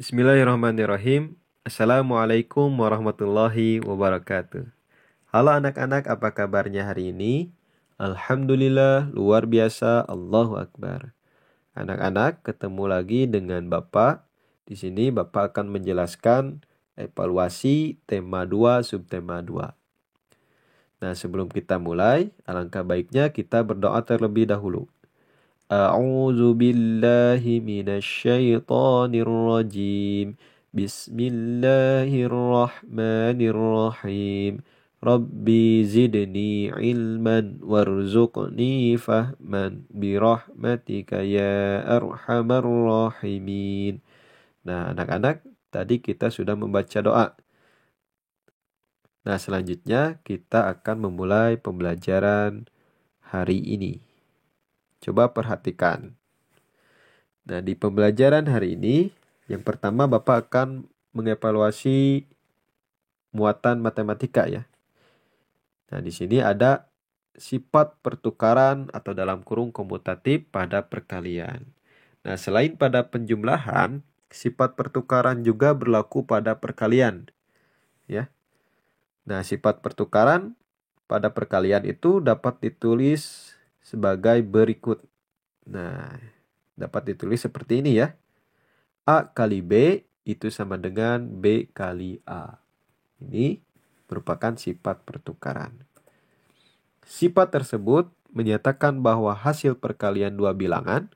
Bismillahirrahmanirrahim. Assalamualaikum warahmatullahi wabarakatuh. Halo anak-anak, apa kabarnya hari ini? Alhamdulillah, luar biasa, Allahu Akbar. Anak-anak, ketemu lagi dengan Bapak. Di sini Bapak akan menjelaskan evaluasi tema 2, subtema 2. Nah, sebelum kita mulai, alangkah baiknya kita berdoa terlebih dahulu. A'udzu billahi minasyaitonir rajim. Bismillahirrahmanirrahim. Rabbi zidni ilman warzuqni fahman birahmatika ya arhamar rahimin. Nah, anak-anak, tadi kita sudah membaca doa. Nah, selanjutnya kita akan memulai pembelajaran hari ini. Coba perhatikan. Nah, di pembelajaran hari ini, yang pertama Bapak akan mengevaluasi muatan matematika ya. Nah, di sini ada sifat pertukaran atau dalam kurung komutatif pada perkalian. Nah, selain pada penjumlahan, sifat pertukaran juga berlaku pada perkalian. Ya. Nah, sifat pertukaran pada perkalian itu dapat ditulis sebagai berikut. Nah, dapat ditulis seperti ini ya. A kali B itu sama dengan B kali A. Ini merupakan sifat pertukaran. Sifat tersebut menyatakan bahwa hasil perkalian dua bilangan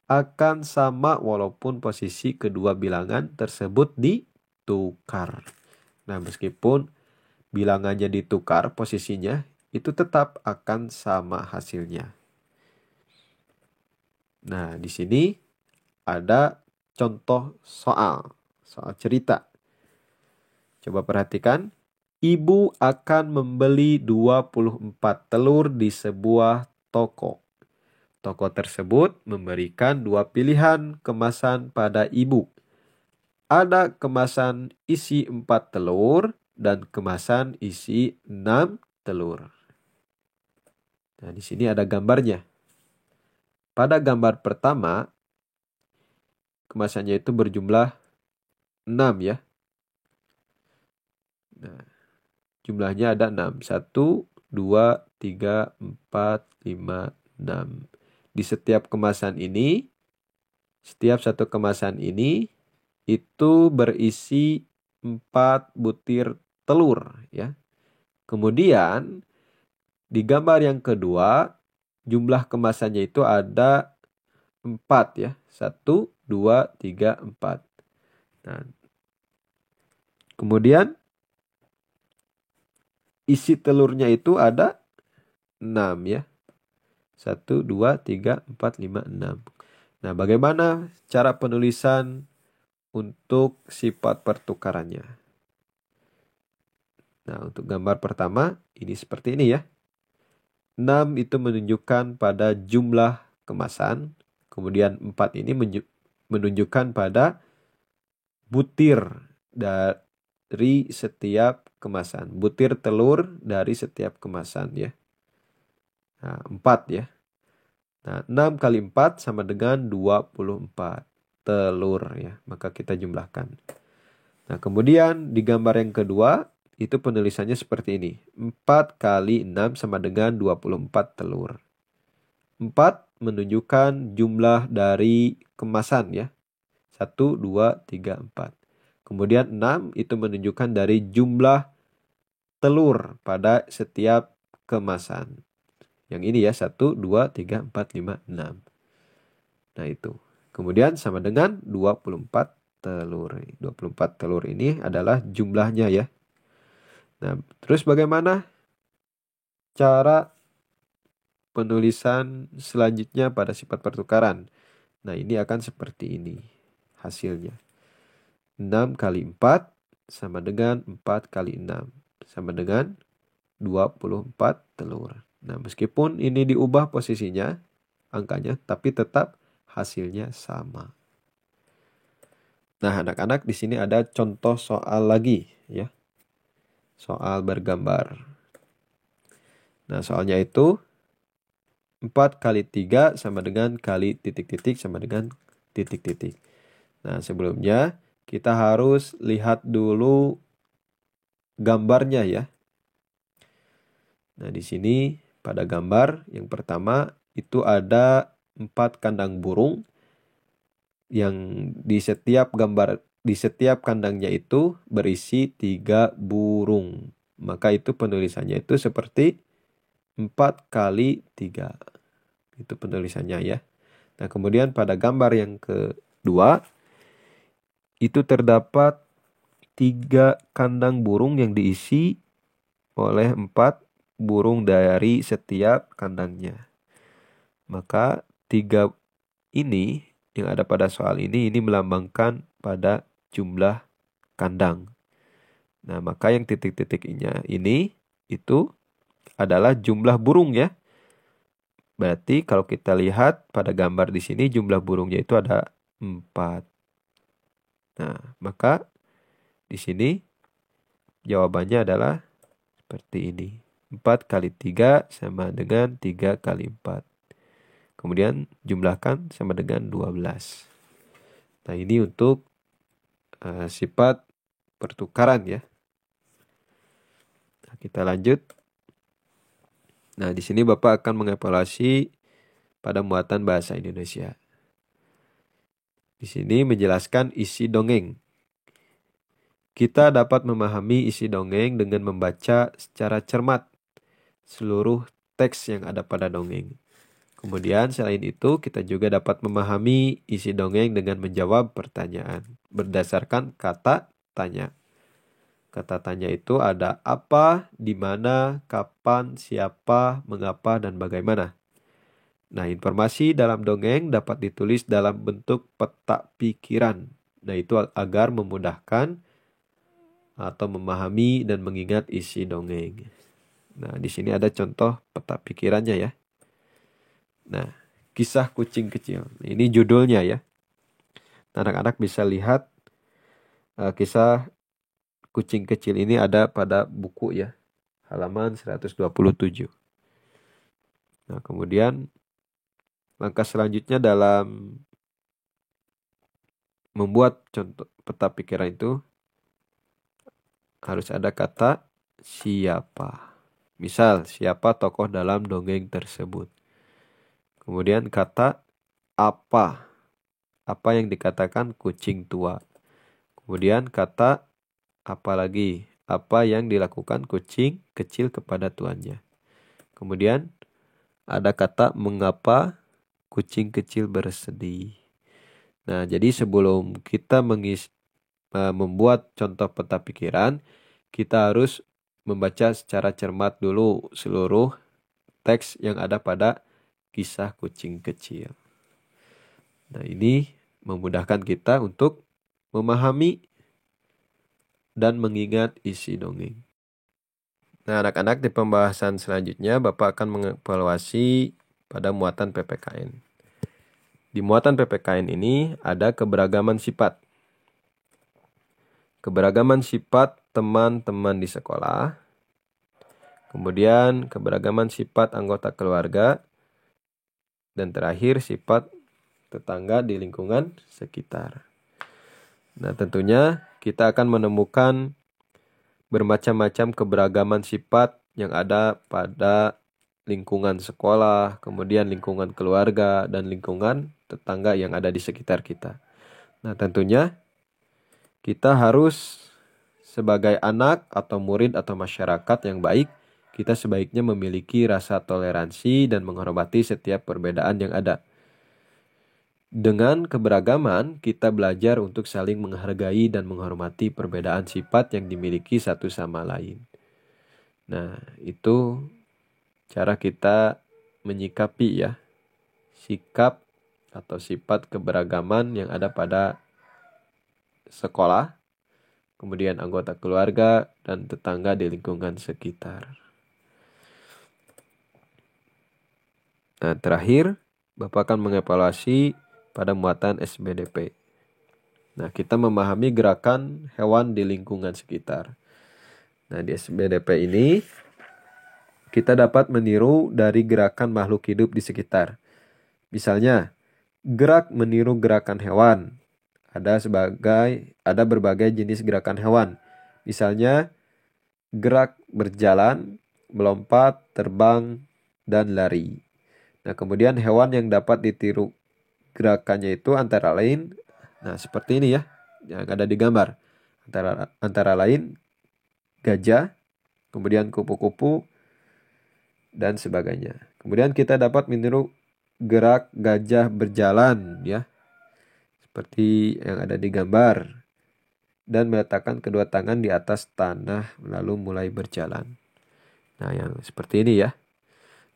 akan sama walaupun posisi kedua bilangan tersebut ditukar. Nah, meskipun bilangannya ditukar posisinya, itu tetap akan sama hasilnya. Nah, di sini ada contoh soal cerita. Coba perhatikan. Ibu akan membeli 24 telur di sebuah toko. Toko tersebut memberikan dua pilihan kemasan pada ibu. Ada kemasan isi 4 telur dan kemasan isi 6 telur. Nah, di sini ada gambarnya. Pada gambar pertama, kemasannya itu berjumlah 6 ya. Nah, jumlahnya ada 6. 1, 2, 3, 4, 5, 6. Di setiap kemasan ini, setiap satu kemasan ini itu berisi 4 butir telur ya. Kemudian di gambar yang kedua, jumlah kemasannya itu ada 4 ya. 1, 2, 3, 4. Nah, kemudian isi telurnya itu ada 6 ya. 1, 2, 3, 4, 5, 6. Nah, bagaimana cara penulisan untuk sifat pertukarannya? Nah, untuk gambar pertama, ini seperti ini ya. 6 itu menunjukkan pada jumlah kemasan. Kemudian 4 ini menunjukkan pada butir dari setiap kemasan. Butir telur dari setiap kemasan ya. Nah, 4 ya. Nah, 6 kali 4 sama dengan 24 telur ya. Maka kita jumlahkan. Nah, kemudian di gambar yang kedua, itu penulisannya seperti ini. 4 kali 6 sama dengan 24 telur. 4 menunjukkan jumlah dari kemasan ya. 1, 2, 3, 4. Kemudian 6 itu menunjukkan dari jumlah telur pada setiap kemasan. Yang ini ya, 1, 2, 3, 4, 5, 6. Nah itu. Kemudian sama dengan 24 telur. 24 telur ini adalah jumlahnya ya. Nah, terus bagaimana cara penulisan selanjutnya pada sifat pertukaran? Nah, ini akan seperti ini hasilnya. 6 kali 4 sama dengan 4 kali 6. Sama dengan 24 telur. Nah, meskipun ini diubah posisinya, angkanya, tapi tetap hasilnya sama. Nah, anak-anak di sini ada contoh soal lagi ya. Soal bergambar. Nah, soalnya itu 4 kali 3 sama dengan kali titik-titik sama dengan titik-titik. Nah, sebelumnya kita harus lihat dulu gambarnya ya. Nah, di sini pada gambar yang pertama itu ada 4 kandang burung yang di setiap kandangnya itu berisi 3 burung. Maka itu penulisannya itu seperti 4 kali 3. Itu penulisannya ya. Nah, kemudian pada gambar yang kedua itu terdapat 3 kandang burung yang diisi oleh 4 burung dari setiap kandangnya. Maka 3 ini yang ada pada soal ini melambangkan pada jumlah kandang. Nah, maka yang titik-titiknya ini itu adalah jumlah burung ya. Berarti kalau kita lihat pada gambar di sini jumlah burungnya itu ada 4. Nah, maka di sini jawabannya adalah seperti ini. 4 kali 3 sama dengan 3 kali 4. Kemudian jumlahkan sama dengan 12. Nah, ini untuk sifat pertukaran ya. Nah, kita lanjut. Nah, di sini Bapak akan mengevaluasi pada muatan bahasa Indonesia. Di sini menjelaskan isi dongeng. Kita dapat memahami isi dongeng dengan membaca secara cermat seluruh teks yang ada pada dongeng. Kemudian selain itu kita juga dapat memahami isi dongeng dengan menjawab pertanyaan berdasarkan kata tanya. Kata tanya itu ada apa, di mana, kapan, siapa, mengapa, dan bagaimana. Nah, informasi dalam dongeng dapat ditulis dalam bentuk peta pikiran. Nah, itu agar memudahkan atau memahami dan mengingat isi dongeng. Nah, di sini ada contoh peta pikirannya ya. Nah, kisah kucing kecil. Ini judulnya ya. Anak-anak bisa lihat kisah kucing kecil ini ada pada buku ya. Halaman 127. Nah, kemudian langkah selanjutnya dalam membuat contoh peta pikiran itu harus ada kata siapa. Misal, siapa tokoh dalam dongeng tersebut. Kemudian kata apa. Apa yang dikatakan kucing tua. Kemudian kata apa lagi. Apa yang dilakukan kucing kecil kepada tuannya. Kemudian ada kata mengapa kucing kecil bersedih. Nah, jadi sebelum kita membuat contoh peta pikiran, kita harus membaca secara cermat dulu seluruh teks yang ada pada kisah kucing kecil. Nah, ini memudahkan kita untuk memahami dan mengingat isi dongeng. Nah, anak-anak, di pembahasan selanjutnya Bapak akan mengevaluasi pada muatan PPKN. Di muatan PPKN ini ada keberagaman sifat. Keberagaman sifat teman-teman di sekolah. Kemudian keberagaman sifat anggota keluarga. Dan terakhir sifat tetangga di lingkungan sekitar. Nah, tentunya kita akan menemukan bermacam-macam keberagaman sifat yang ada pada lingkungan sekolah, kemudian lingkungan keluarga, dan lingkungan tetangga yang ada di sekitar kita. Nah, tentunya kita harus sebagai anak atau murid atau masyarakat yang baik, kita sebaiknya memiliki rasa toleransi dan menghormati setiap perbedaan yang ada. Dengan keberagaman, kita belajar untuk saling menghargai dan menghormati perbedaan sifat yang dimiliki satu sama lain. Nah, itu cara kita menyikapi ya, sikap atau sifat keberagaman yang ada pada sekolah, kemudian anggota keluarga, dan tetangga di lingkungan sekitar. Nah, terakhir, Bapak akan mengevaluasi pada muatan SBDP. Nah, kita memahami gerakan hewan di lingkungan sekitar. Nah, di SBDP ini kita dapat meniru dari gerakan makhluk hidup di sekitar. Misalnya, gerak meniru gerakan hewan. ada berbagai jenis gerakan hewan. Misalnya gerak berjalan, melompat, terbang, dan lari. Nah, kemudian hewan yang dapat ditiru gerakannya itu antara lain, nah seperti ini ya, yang ada di gambar. Antara lain gajah, kemudian kupu-kupu, dan sebagainya. Kemudian kita dapat meniru gerak gajah berjalan ya, seperti yang ada di gambar, dan meletakkan kedua tangan di atas tanah lalu mulai berjalan. Nah, yang seperti ini ya.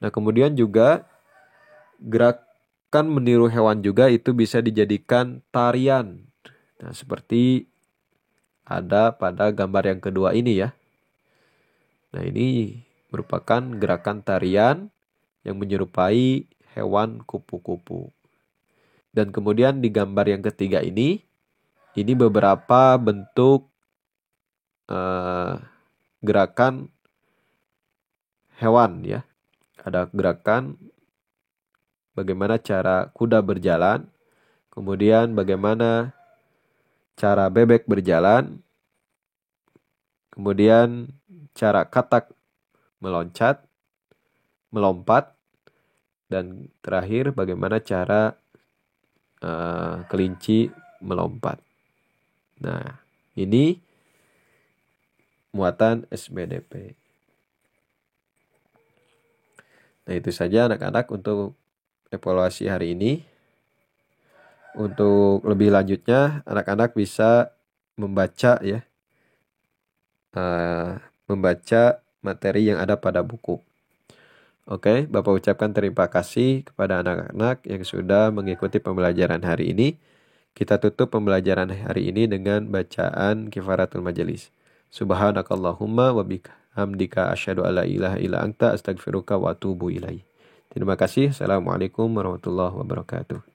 Nah, kemudian juga gerakan meniru hewan juga itu bisa dijadikan tarian. Nah, seperti ada pada gambar yang kedua ini ya. Nah, ini merupakan gerakan tarian yang menyerupai hewan kupu-kupu. Dan kemudian di gambar yang ketiga ini beberapa bentuk gerakan hewan ya. Ada gerakan bagaimana cara kuda berjalan, kemudian bagaimana cara bebek berjalan, kemudian cara katak melompat, dan terakhir bagaimana cara kelinci melompat. Nah, ini muatan SBDP. Nah, itu saja anak-anak untuk evaluasi hari ini. Untuk lebih lanjutnya, anak-anak bisa membaca ya, membaca materi yang ada pada buku. Oke, Bapak ucapkan terima kasih kepada anak-anak yang sudah mengikuti pembelajaran hari ini. Kita tutup pembelajaran hari ini dengan bacaan kifaratul majelis. Subhanakallahumma wa bihamdika asyhadu alla ilaha illa anta astaghfiruka wa atubu ilaik. Terima kasih. Assalamualaikum warahmatullahi wabarakatuh.